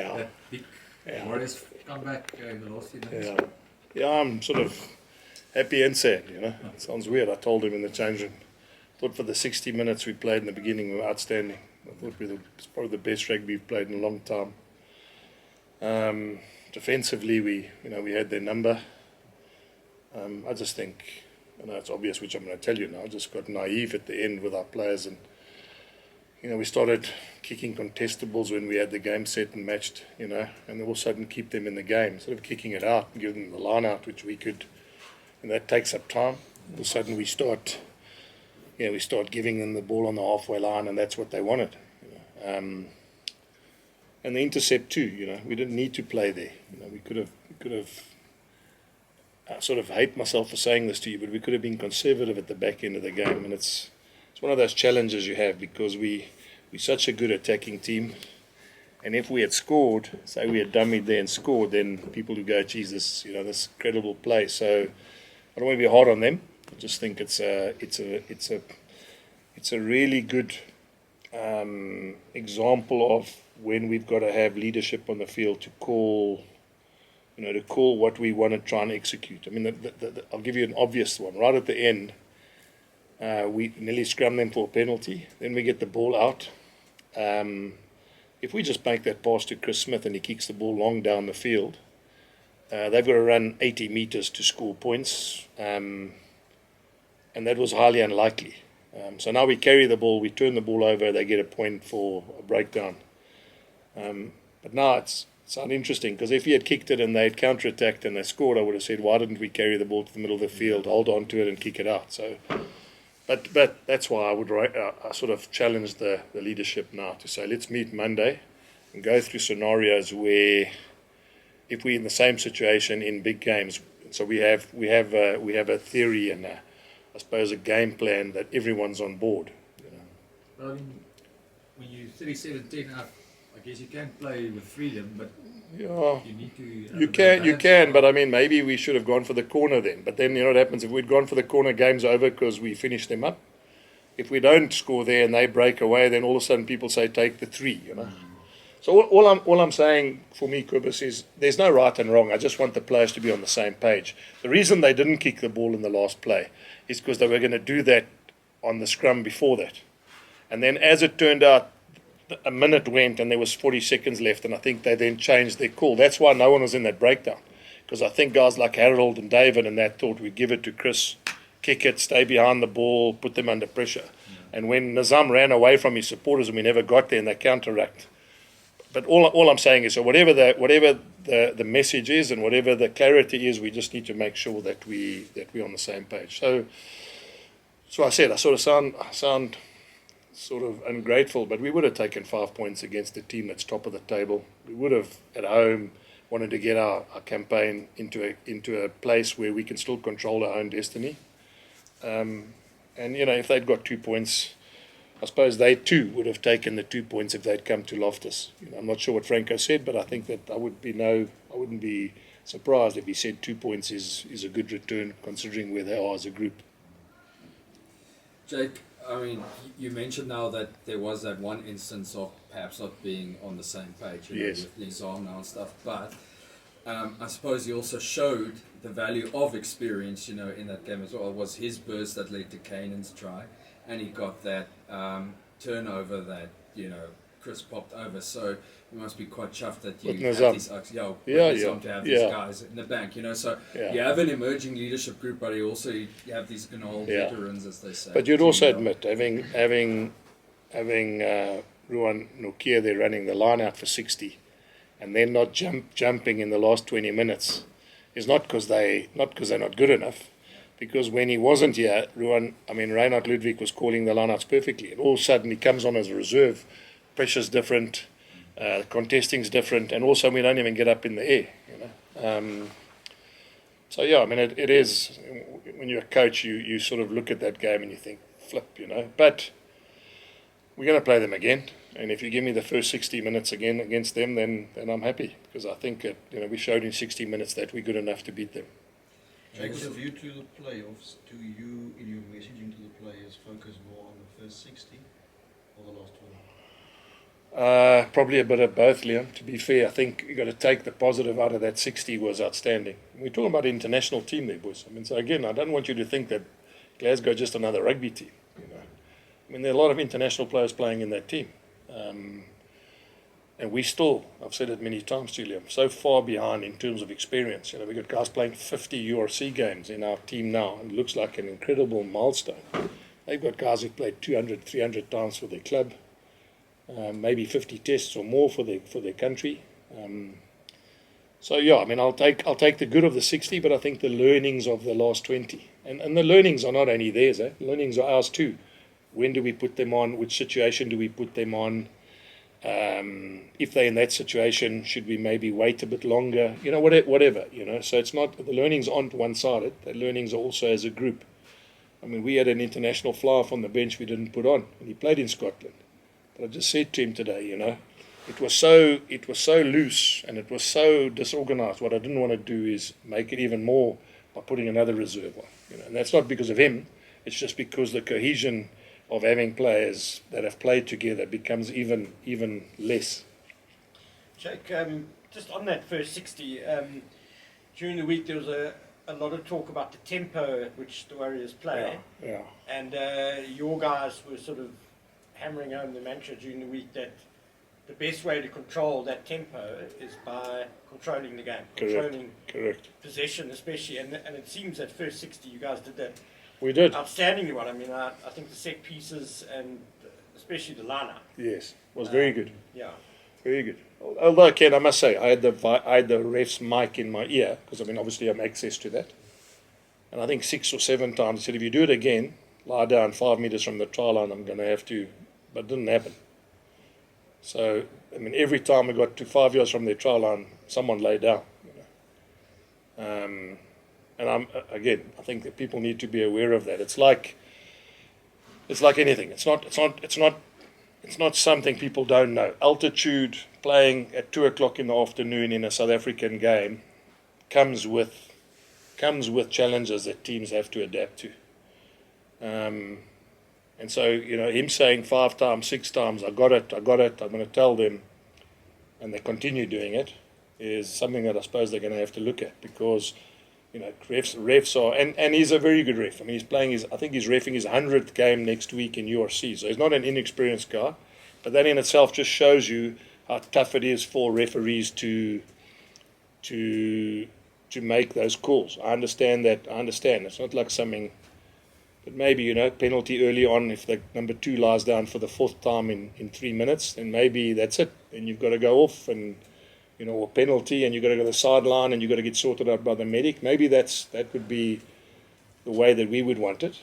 that big Warriors comeback in the last few minutes. Yeah, I'm sort of happy and sad, It sounds weird. I told him in the change room. I thought for the 60 minutes we played in the beginning we were outstanding. I thought it's probably the best rugby we've played in a long time. Defensively, we had their number. I just think, it's obvious, which I'm going to tell you now. I just got naive at the end with our players, and we started kicking contestables when we had the game set and matched, and all of a sudden keep them in the game instead of kicking it out and giving them the line out, which we could. And that takes up time. All of a sudden we start giving them the ball on the halfway line, and that's what they wanted. And the intercept too. We didn't need to play there. We could have. I sort of hate myself for saying this to you, but we could have been conservative at the back end of the game, and it's one of those challenges you have because we're such a good attacking team. And if we had scored, say we had dummied there and scored, then people would go, "Geez, this incredible play." So I don't want to be hard on them. I just think it's a really good example of when we've got to have leadership on the field to call what we want to try and execute. I mean, I'll give you an obvious one. Right at the end, we nearly scrum them for a penalty. Then we get the ball out. If we just make that pass to Chris Smith and he kicks the ball long down the field, they've got to run 80 meters to score points, and that was highly unlikely. So now we carry the ball, we turn the ball over, they get a point for a breakdown. But now it's uninteresting because if he had kicked it and they had counterattacked and they scored, I would have said, why didn't we carry the ball to the middle of the field, hold on to it and kick it out? So, but that's why I sort of challenged the leadership now to say, let's meet Monday and go through scenarios where if we're in the same situation in big games, so we have a theory and I suppose a game plan that everyone's on board. Well, I mean, when you're 37-10 up, I guess you can play with freedom, but you need to. You can, but I mean, maybe we should have gone for the corner then. But then what happens if we'd gone for the corner? Game's over because we finished them up. If we don't score there and they break away, then all of a sudden people say take the 3. So all I'm saying for me, Kobus, is there's no right and wrong. I just want the players to be on the same page. The reason they didn't kick the ball in the last play is because they were going to do that on the scrum before that. And then as it turned out, a minute went and there was 40 seconds left, and I think they then changed their call. That's why no one was in that breakdown, because I think guys like Harold and David and that thought we'd give it to Chris, kick it, stay behind the ball, put them under pressure. And when Nizam ran away from his supporters and we never got there, and they counteract. But all I'm saying is, so whatever the message is and whatever the clarity is, we just need to make sure that we're on the same page. So I said I sort of sound sort of ungrateful, but we would have taken 5 points against a team that's top of the table. We would have at home wanted to get our campaign into a place where we can still control our own destiny. And if they'd got 2 points, I suppose they too would have taken the 2 points if they'd come to Loftus. I'm not sure what Franco said, but I think that I wouldn't be surprised if he said 2 points is a good return considering where they are as a group. Jake, I mean, you mentioned now that there was that one instance of perhaps not being on the same page, yes, with Nizam now and stuff, but I suppose he also showed the value of experience, in that game as well. It was his burst that led to Kanan's try, and he got that turnover that, Chris popped over, so you must be quite chuffed that you have these to have these guys in the bank, so you have an emerging leadership group, but you have these old veterans, as they say. But you'd also admit having Ruan Nokia there running the line out for 60 and then not jumping in the last 20 minutes is not because they're not good enough. Because when he wasn't here, Reinhard Ludwig was calling the lineouts perfectly. And all of a sudden he comes on as a reserve. Pressure's different, contesting's different, and also we don't even get up in the air. It is, when you're a coach, you sort of look at that game and you think, flip, But we're going to play them again. And if you give me the first 60 minutes again against them, then I'm happy. Because I think that, we showed in 60 minutes that we're good enough to beat them. With a view to the playoffs, do you, in your messaging to the players, focus more on the first 60 or the last 20? Probably a bit of both, Liam. To be fair, I think you got to take the positive out of that. 60 was outstanding. We're talking about an international team there, boys. I mean, so again, I don't want you to think that Glasgow is just another rugby team. You know, I mean, there are a lot of international players playing in that team, and we still, I've said it many times to you, Liam, so far behind in terms of experience. You know, we've got guys playing 50 URC games in our team now. It looks like an incredible milestone. They've got guys who've played 200, 300 times for their club. Maybe 50 tests or more for their country. So yeah, I mean, I'll take the good of the 60, but I think the learnings of the last 20, and the learnings are not only theirs, the learnings are ours too. When do we put them on? Which situation do we put them on? If they're in that situation, should we maybe wait a bit longer? You know, whatever. You know, so it's not, the learnings aren't one-sided. The learnings are also as a group. I mean, we had an international flyer on the bench we didn't put on, and he played in Scotland. I just said to him today, you know, it was so loose and it was so disorganized. What I didn't want to do is make it even more by putting another reserve on. You know, and that's not because of him. It's just because the cohesion of having players that have played together becomes even less. Jake, just on that first 60, during the week there was a lot of talk about the tempo at which the Warriors play. Yeah. And your guys were sort of hammering home the mantra during the week that the best way to control that tempo is by controlling the game, controlling possession especially, and it seems that first 60 you guys did that. We did. Outstandingly well. I mean, I think the set pieces and especially the line-up. Yes, was very good. Yeah. Very good. Although, Ken, I must say, I had the ref's mic in my ear, because I mean, obviously I have access to that. And I think 6 or 7 times I said, if you do it again, lie down 5 meters from the try line, I'm going to have to. But it didn't happen. So, I mean, every time we got to 5 yards from their try line, someone lay down. You know. And I think that people need to be aware of that. It's like anything. It's not something people don't know. Altitude, playing at 2 o'clock in the afternoon in a South African game, comes with challenges that teams have to adapt to. And so, you know, him saying 5 times, 6 times, I got it, I'm going to tell them, and they continue doing it, is something that I suppose they're going to have to look at, because, you know, refs are, and he's a very good ref. I mean, I think he's reffing his 100th game next week in URC, so he's not an inexperienced guy, but that in itself just shows you how tough it is for referees to make those calls. I understand. It's not like something. But maybe, you know, penalty early on, if the number 2 lies down for the 4th time in 3 minutes, then maybe that's it. Then you've got to go off and, you know, or penalty, and you've got to go to the sideline and you've got to get sorted out by the medic. Maybe that would be the way that we would want it.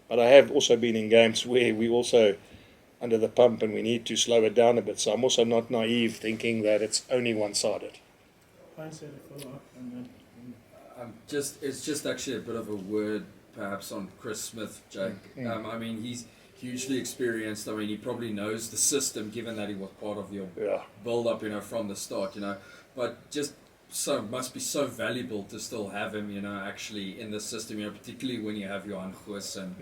But I have also been in games where we also under the pump and we need to slow it down a bit. So I'm also not naive thinking that it's only one-sided. It's just actually a bit of a word perhaps on Chris Smith, Jake. I mean, he's hugely experienced. I mean, he probably knows the system, given that he was part of your build-up, you know, from the start, you know. But just must be so valuable to still have him, you know, actually in the system, you know, particularly when you have your Angus and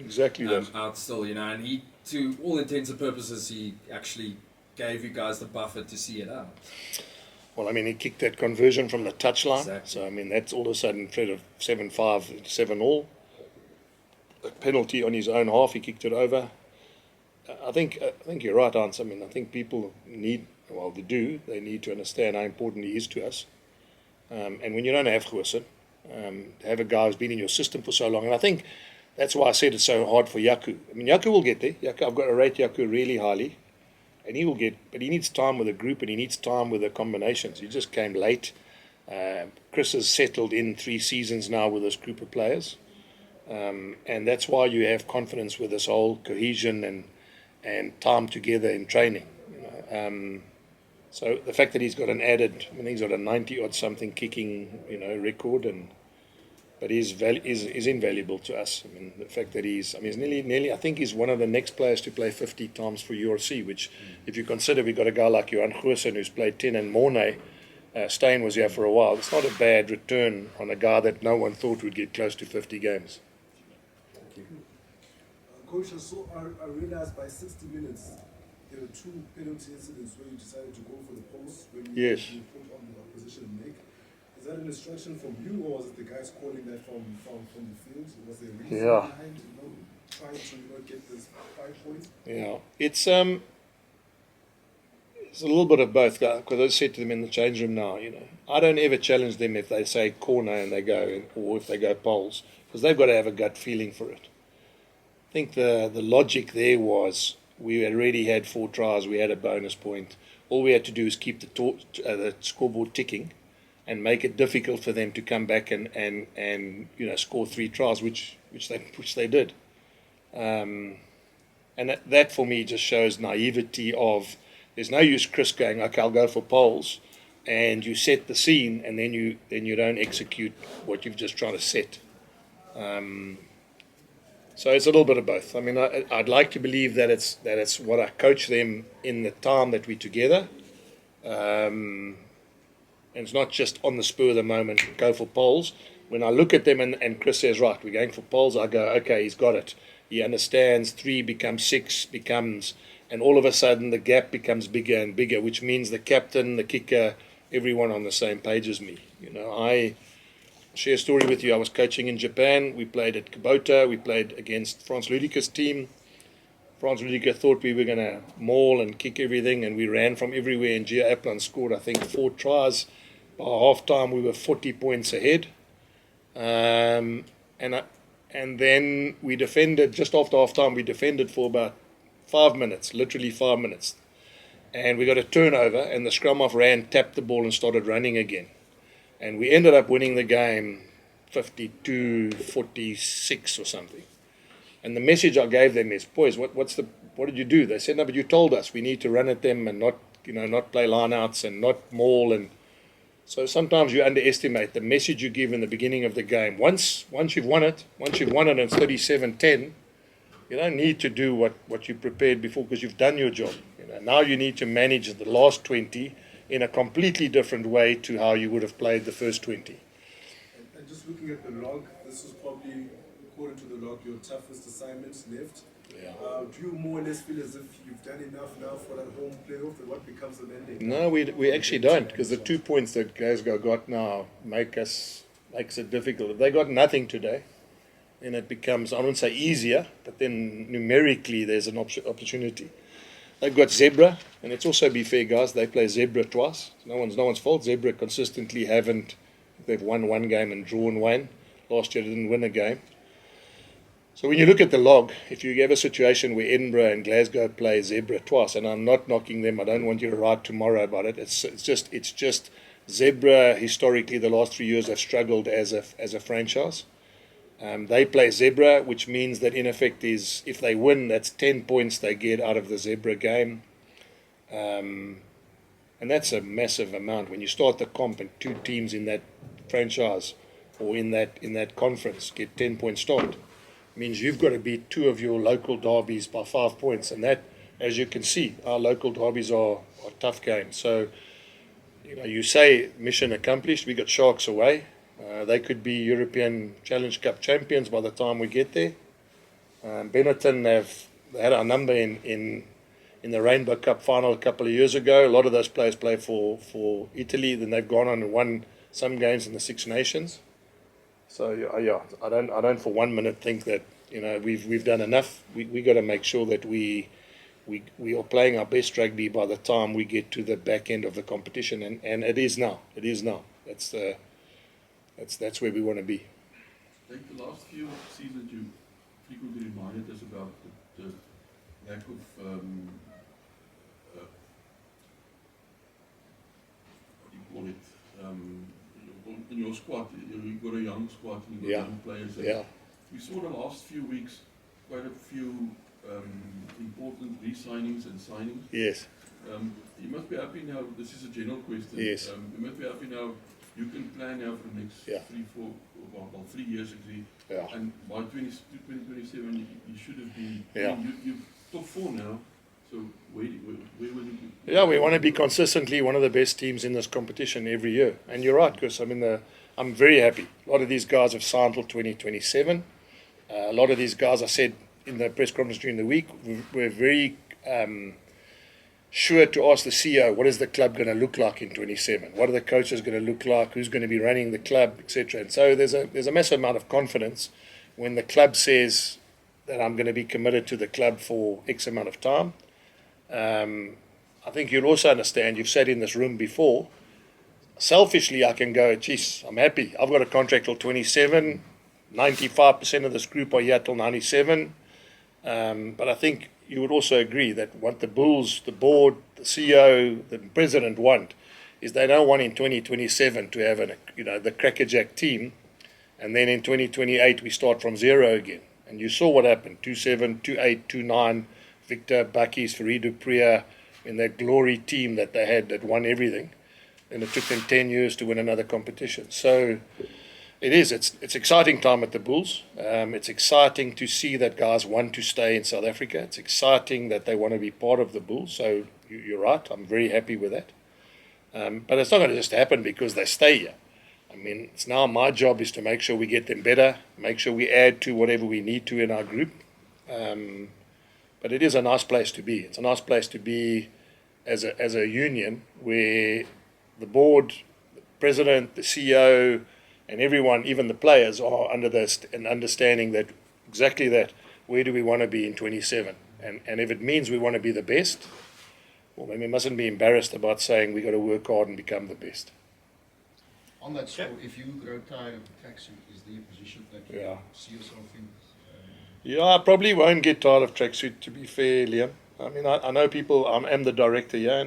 out still, you know. And he, to all intents and purposes, he actually gave you guys the buffer to see it out. Well, I mean, he kicked that conversion from the touchline. Exactly. So, I mean, that's all of a sudden instead of 7-5, 7-all. A penalty on his own half, he kicked it over. I think you're right, Hans. I mean, I think people they need to understand how important he is to us. And when you don't have Goosen, to have a guy who's been in your system for so long, and I think that's why I said it's so hard for Yaku. I mean, Yaku will get there. I've got to rate Yaku really highly. And he will but he needs time with the group and he needs time with the combinations. He just came late. Chris has settled in 3 seasons now with this group of players. And that's why you have confidence with this whole cohesion and time together in training. You know? So the fact that he's got he's got a 90-odd something kicking, you know, record, but is invaluable to us. I mean, the fact that he's nearly, I think he's one of the next players to play 50 times for URC, which, if you consider we've got a guy like Johan Goosen who's played 10, and Mornay, Steyn was here for a while. It's not a bad return on a guy that no one thought would get close to 50 games. Coach, I realized by 60 minutes there were 2 penalty incidents where you decided to go for the post when Yes. you put on the opposition neck. Is that an instruction from you, or was it the guys calling that from the field? Was there a reason behind, trying to get this 5 points? Yeah, it's a little bit of both, because I said to them in the change room now, I don't ever challenge them if they say corner and they go, or if they go poles, because they've got to have a gut feeling for it. I think the logic there was we already had 4 tries, we had a bonus point. All we had to do is keep the scoreboard ticking and make it difficult for them to come back and score 3 tries, which they did. And that for me just shows naivety of, there's no use Chris going, okay, I'll go for poles, and you set the scene and then you don't execute what you've just tried to set. So it's a little bit of both. I mean, I'd like to believe that it's what I coach them in the time that we're together. And it's not just on the spur of the moment, go for poles. When I look at them and Chris says, right, we're going for poles, I go, okay, he's got it. He understands 3 becomes 6, and all of a sudden the gap becomes bigger and bigger, which means the captain, the kicker, everyone on the same page as me. I share a story with you. I was coaching in Japan. We played at Kubota. We played against Franz Ludiker's team. Franz Ludiker thought we were going to maul and kick everything, and we ran from everywhere, and Gia Aplan scored, I think, 4 tries. By half-time, we were 40 points ahead. And then we defended, just after half-time, we defended for about 5 minutes, literally 5 minutes. And we got a turnover, and the scrum-off ran, tapped the ball, and started running again. And we ended up winning the game 52-46 or something. And the message I gave them is, boys, what did you do? They said, no, but you told us we need to run at them and not play line-outs and not maul. And so sometimes you underestimate the message you give in the beginning of the game. Once you've won it and it's 37-10, you don't need to do what you prepared before, because you've done your job. Now you need to manage the last 20 in a completely different way to how you would have played the first 20. And just looking at the log, this was probably, according to the log, your toughest assignments left. Yeah. Do you more or less feel as if you've done enough now for that home playoff, and what becomes the mandate? No, we actually don't, because the 2 points that Glasgow got now makes it difficult. If they got nothing today, then it becomes, I wouldn't say easier, but then numerically there's an opportunity. They've got Zebra, and let's also be fair, guys, they play Zebra twice. No one's fault. Zebra consistently they've won 1 game and drawn 1. Last year they didn't win a game. So when you look at the log, if you have a situation where Edinburgh and Glasgow play Zebra twice, and I'm not knocking them, I don't want you to write tomorrow about it. It's just Zebra historically the last 3 years have struggled as a franchise. They play Zebra, which means that in effect is, if they win, that's 10 points they get out of the Zebra game. And that's a massive amount. When you start the comp and 2 teams in that franchise or in that conference get 10 point start, it means you've got to beat 2 of your local derbies by 5 points. And that, as you can see, our local derbies are tough games. So, you say mission accomplished. We got Sharks away. They could be European Challenge Cup champions by the time we get there. Benetton they had our number in the Rainbow Cup final a couple of years ago. A lot of those players play for Italy. Then they've gone on and won some games in the Six Nations. So yeah, I don't for 1 minute think that we've done enough. We got to make sure that we are playing our best rugby by the time we get to the back end of the competition, and it is now. That's where we want to be. I think the last few seasons you frequently reminded us about the lack of what do you call it? In your squad, you've got a young squad and you've got young players. Yeah. We saw the last few weeks quite a few important re-signings and signings. Yes. You must be happy now. This is a general question. Yes. You must be happy now. You can plan now for the next 3 years actually. Yeah. And by 2027 you should have been. Yeah. You're top 4 now. So where will you be? Yeah, we want to be consistently one of the best teams in this competition every year. And you're right, Chris. I'm very happy. A lot of these guys have signed till 2027. A lot of these guys, I said in the press conference during the week, we're very sure to ask the CEO, what is the club going to look like in 27? What are the coaches going to look like? Who's going to be running the club, etc. And so there's a massive amount of confidence when the club says that I'm going to be committed to the club for X amount of time. I think you'll also understand, you've sat in this room before, selfishly I can go, geez, I'm happy. I've got a contract till 27, 95% of this group are here till 97. But I think you would also agree that what the Bulls, the board, the CEO, the president want is they don't want in 2027 to have the crackerjack team, and then in 2028 we start from zero again. And you saw what happened: 2-7, 2-8, 2-9. Victor, Bakkies, Farid Dupriya, in that glory team that they had that won everything, and it took them 10 years to win another competition. So it's exciting time at the Bulls. It's exciting to see that guys want to stay in South Africa. It's exciting that they want to be part of the Bulls. So you're right, I'm very happy with that. But it's not going to just happen because they stay here. I mean, it's now my job is to make sure we get them better, make sure we add to whatever we need to in our group. But it is a nice place to be. It's a nice place to be as a union where the board, the president, the CEO, and everyone, even the players, are under an understanding that exactly that. Where do we want to be in 27? And if it means we want to be the best, well, then we mustn't be embarrassed about saying we got to work hard and become the best. On that score, if you grow tired of the tracksuit, is there a position that you see yourself in? Yeah, I probably won't get tired of tracksuit, to be fair, Liam. I mean, I know people, I'm the director here,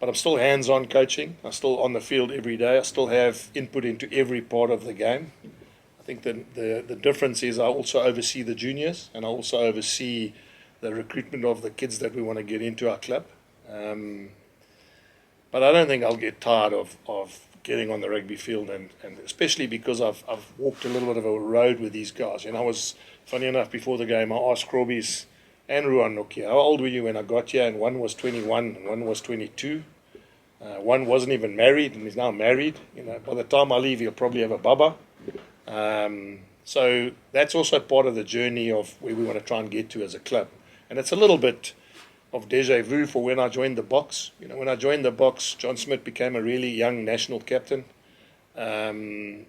but I'm still hands-on coaching. I'm still on the field every day. I still have input into every part of the game. I think the difference is I also oversee the juniors, and I also oversee the recruitment of the kids that we want to get into our club. But I don't think I'll get tired of getting on the rugby field, and especially because I've walked a little bit of a road with these guys. And I was, funny enough, before the game, I asked Krobbies and Ruan Nokia, how old were you when I got here? And one was 21 and one was 22. One wasn't even married and is now married. By the time I leave, he'll probably have a baba. So that's also part of the journey of where we want to try and get to as a club. And it's a little bit of deja vu for when I joined the box. When I joined the box, John Smith became a really young national captain. And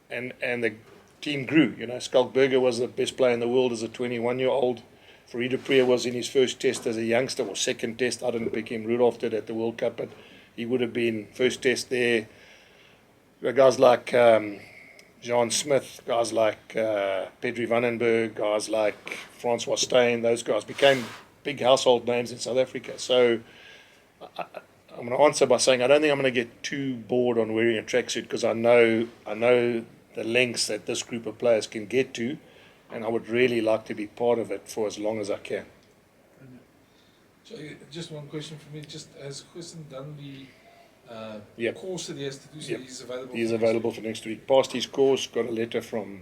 the team grew. Skalkberger was the best player in the world as a 21-year-old. Farid Dupriya was in his first test as a youngster, or second test. I didn't pick him. Rudolph did at the World Cup, but he would have been first test there. Guys like John Smith, guys like Pedri Vandenberg, guys like Francois Steyn, those guys became big household names in South Africa. So I'm going to answer by saying I don't think I'm going to get too bored on wearing a tracksuit, because I know the lengths that this group of players can get to, and I would really like to be part of it for as long as I can. So just one question for me. Just has Christian done the course that he has to do? So he's available. He's available for next week. Passed his course. Got a letter from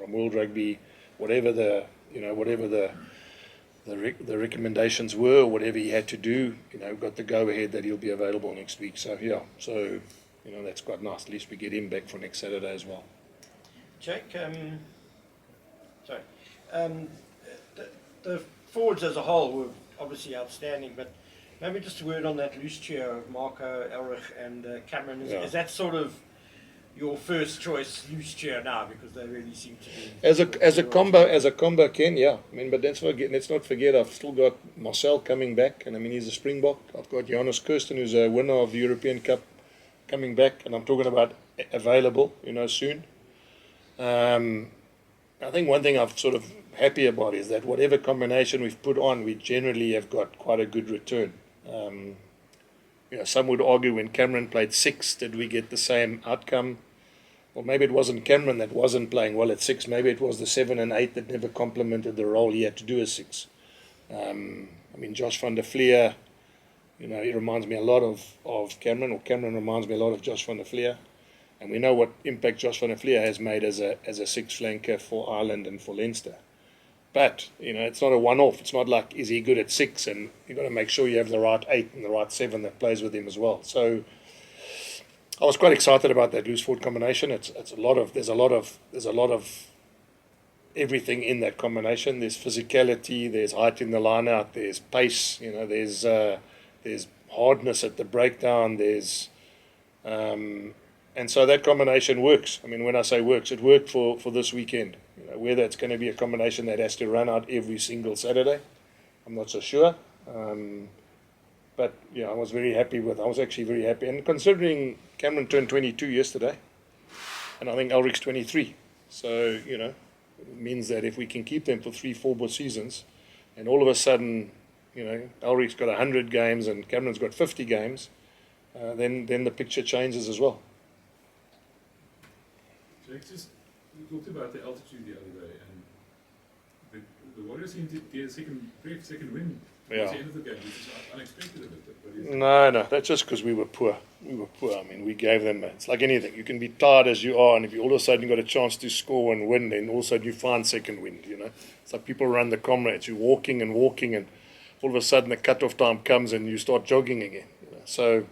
World Rugby, whatever the recommendations were, whatever he had to do. Got the go ahead that he'll be available next week. So that's quite nice. At least we get him back for next Saturday as well. Jake, the forwards as a whole were obviously outstanding, but maybe just a word on that loose chair of Marco, Elrich and Cameron. Is that sort of your first choice loose chair now, because they really seem to be as a combo, Ken? Yeah, I mean, but let's not forget I've still got Marcel coming back, and I mean he's a Springbok. I've got Johannes Kirsten, who's a winner of the European Cup, coming back, and I'm talking about available, soon. I think one thing I'm sort of happy about is that whatever combination we've put on, we generally have got quite a good return. Some would argue when Cameron played 6, did we get the same outcome? Or maybe it wasn't Cameron that wasn't playing well at 6. Maybe it was the 7 and 8 that never complemented the role he had to do as 6. I mean, Josh van der Vlier, he reminds me a lot of Cameron, or Cameron reminds me a lot of Josh van der Vlier. And we know what impact Josh van der Vlier has made as a 6 flanker for Ireland and for Leinster. But, it's not a one-off. It's not like, is he good at 6? And you've got to make sure you have the right 8 and the right 7 that plays with him as well. So I was quite excited about that loose forward combination. There's a lot of everything in that combination. There's physicality, there's height in the line out, there's pace, there's hardness at the breakdown, and so that combination works. I mean, when I say works, it worked for this weekend. Whether it's going to be a combination that has to run out every single Saturday, I'm not so sure. But I was actually very happy. And considering Cameron turned 22 yesterday, and I think Ulrich's 23. So, it means that if we can keep them for 3-4 more seasons, and all of a sudden, Ulrich's got 100 games and Cameron's got 50 games, then the picture changes as well. Jake, you talked about the altitude the other day, and the Warriors seem to get a second win at the end of the game, which is unexpected a bit. No, that's just because we were poor. I mean, we gave them, it's like anything. You can be tired as you are, and if you all of a sudden got a chance to score and win, then all of a sudden you find second wind, It's like people run the comrades. You're walking, and all of a sudden the cut-off time comes and you start jogging again. So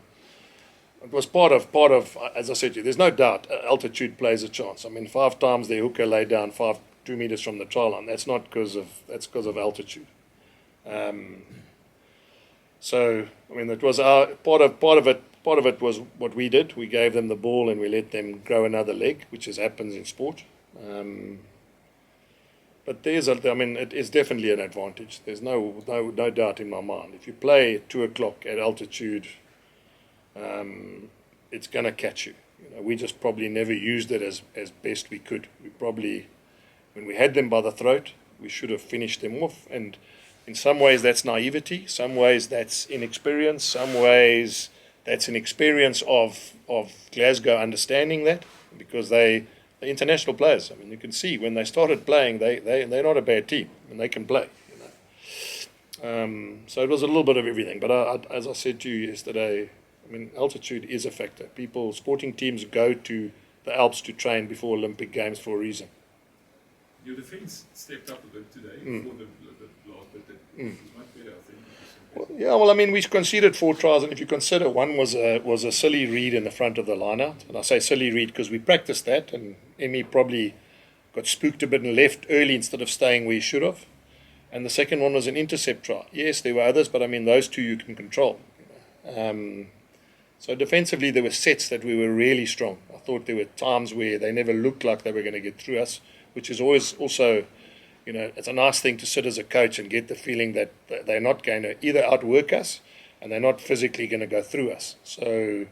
it was part of, as I said to you, there's no doubt altitude plays a chance. I mean, 5 times their hooker laid down 2 meters from the try line. That's because of altitude. So I mean, it was part of it was what we did. We gave them the ball and we let them grow another leg, which happens in sport. But it is definitely an advantage. There's no doubt in my mind. If you play at 2 o'clock at altitude, it's going to catch you. We just probably never used it as best we could. We probably, when we had them by the throat, we should have finished them off. And in some ways that's naivety, some ways that's inexperience, some ways that's an experience of Glasgow understanding that, because they're international players. I mean, you can see when they started playing, they're not a bad team, and they can play. So it was a little bit of everything. But as I said to you yesterday, I mean, altitude is a factor. Sporting teams go to the Alps to train before Olympic Games for a reason. Your defence stepped up a bit today before the last bit. It was much better, I think. We conceded 4 tries, and if you consider, one was a silly read in the front of the line-out. And I say silly read because we practiced that, and Emmy probably got spooked a bit and left early instead of staying where he should have. And the second one was an intercept try. Yes, there were others, but I mean, those 2 you can control. So defensively, there were sets that we were really strong. I thought there were times where they never looked like they were going to get through us, which is always also, it's a nice thing to sit as a coach and get the feeling that they're not going to either outwork us and they're not physically going to go through us. So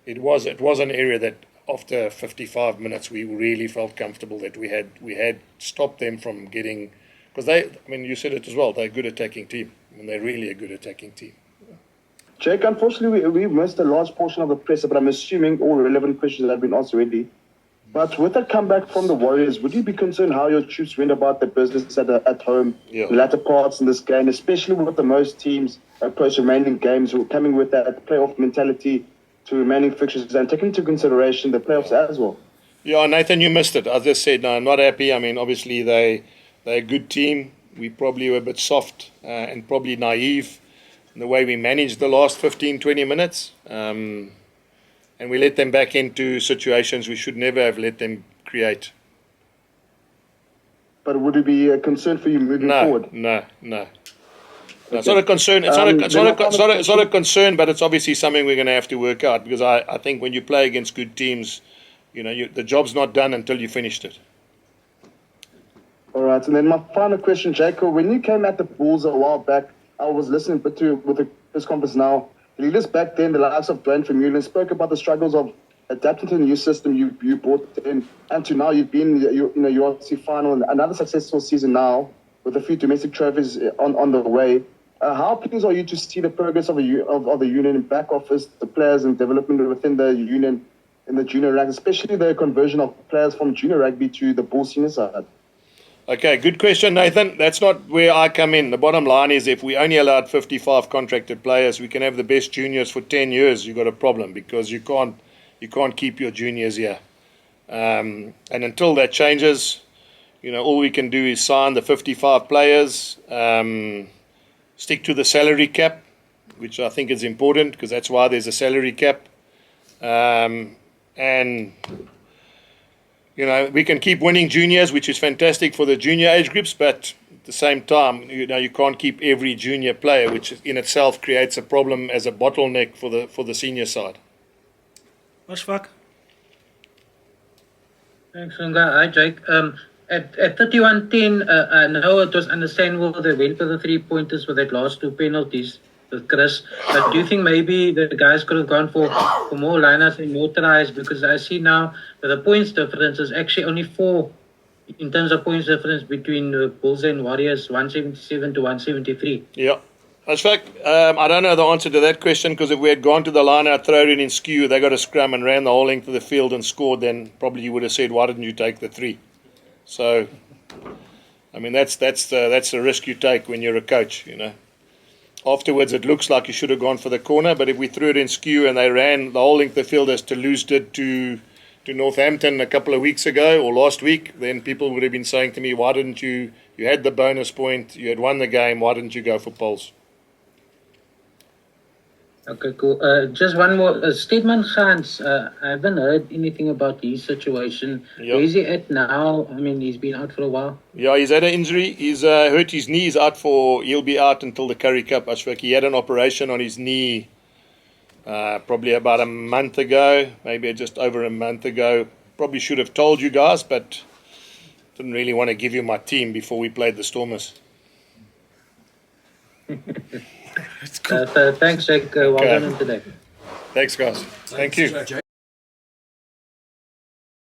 it was an area that after 55 minutes we really felt comfortable that we had stopped them from getting, because you said it as well, they're a good attacking team. They're really a good attacking team. Jake, unfortunately, we missed a large portion of the presser, but I'm assuming all relevant questions have been answered already. But with the comeback from the Warriors, would you be concerned how your troops went about their business at home, the latter parts in this game, especially with the most teams approach remaining games who are coming with that playoff mentality to remaining fixtures and taking into consideration the playoffs as well? Yeah, Nathan, you missed it. I just said, no, I'm not happy. I mean, obviously, they're a good team. We probably were a bit soft and probably naive in the way we managed the last 15, 20 minutes. And we let them back into situations we should never have let them create. But would it be a concern for you moving forward? No. It's not a concern. It's not a concern, but it's obviously something we're going to have to work out, because I think when you play against good teams, the job's not done until you finished it. All right, and then my final question, Jacob, when you came at the Bulls a while back, I was listening with the press conference now. The leaders back then, the likes of Dwayne Vermeulen, spoke about the struggles of adapting to the new system you brought in, and to now you've been you obviously final and another successful season now with a few domestic trophies on the way. How pleased are you to see the progress of the union in back office, the players and development within the union in the junior ranks, especially the conversion of players from junior rugby to the Bulls senior side? Okay, good question, Nathan. That's not where I come in. The bottom line is, if we only allowed 55 contracted players, we can have the best juniors for 10 years. You've got a problem, because you can't keep your juniors here. And until that changes, all we can do is sign the 55 players, stick to the salary cap, which I think is important, because that's why there's a salary cap. And you know, we can keep winning juniors, which is fantastic for the junior age groups, but at the same time, you know, you can't keep every junior player, which in itself creates a problem as a bottleneck for the senior side. Ashfaq? Thanks, Unga. Hi, Jake. At 31-10, I know it was understandable they went for the 3-pointers with that last 2 penalties with Chris. But do you think maybe the guys could have gone for more liners and more tries? Because I see now that the points difference is actually only 4 in terms of points difference between the Bulls and Warriors, 177 to 173. Yeah. In fact, I don't know the answer to that question, because if we had gone to the line out, thrown it in skew, they got a scrum and ran the whole length of the field and scored, then probably you would have said, why didn't you take the 3? So, I mean, that's the risk you take when you're a coach, you know. Afterwards, it looks like you should have gone for the corner, but if we threw it in skew and they ran the whole length of the field as Toulouse did to Northampton a couple of weeks ago or last week, then people would have been saying to me, why didn't you had the bonus point, you had won the game, why didn't you go for poles? Okay, cool. Just one more. Stedman Gans, I haven't heard anything about his situation. Yep. Where is he at now? I mean, he's been out for a while. Yeah, he's had an injury. He's hurt his knee. He'll be out until the Currie Cup. Ashfaq, he had an operation on his knee probably about a month ago, maybe just over a month ago. Probably should have told you guys, but didn't really want to give you my team before we played the Stormers. Thanks, Jake. Well done today. Thanks, guys. Thank you.